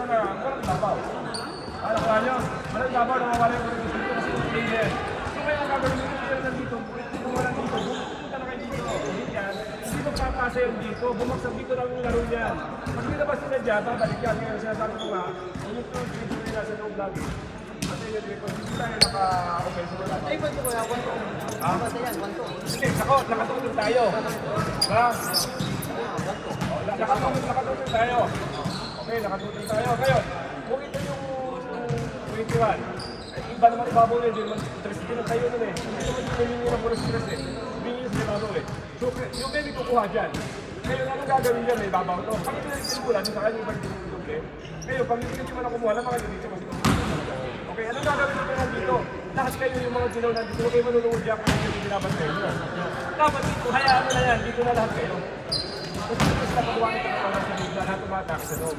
na walang labaw. Alam ko nyo, walang labaw na mawala yung produce dito kasi yung player. So kaya ang gagawin dito, kaya nandito, kung wala dito, pupunta na kayo dito. Hindi magpapasa yun dito, bumagsak dito lang yung laro niyan. Pag hindi naman sila dyan, babalik yan. Kaya sinasabi ko nga, yung dito nila sa loob lagi. Kasi yung dito, hindi tayo naka-okay sa wala. Ay, pwede ko yan, 1-2. Basta yan, 1-2. Sige, nakatulog tayo. Ha? Nakatulog tayo. Okay, nakatulog tayo. Ngayon, kung ito yung 21, iba naman ibabaw eh, hindi naman stress din ang tayo nun eh. Hindi naman yung humingi ng puro stress eh. Humingi sa ibabaw eh. So, yung baby kukuha dyan. Ngayon, anong gagawin dyan eh, ibabaw to. Pag ito yung sinukulan, sa kanya yung pag-tinutulog eh. Ngayon, pag hindi nyo man kumuha, mga nyo dito kasi okay, anong gagawin nyo nandito? Lahat kayo yung mga ginaw nandito, huwag kayo manunungod dyan kung hindi binaban kayo. Dapat dito, hayaan mo na yan, dito na lahat kayo. Kasi ito sila pagawang ito na lahat tumatak sa loob.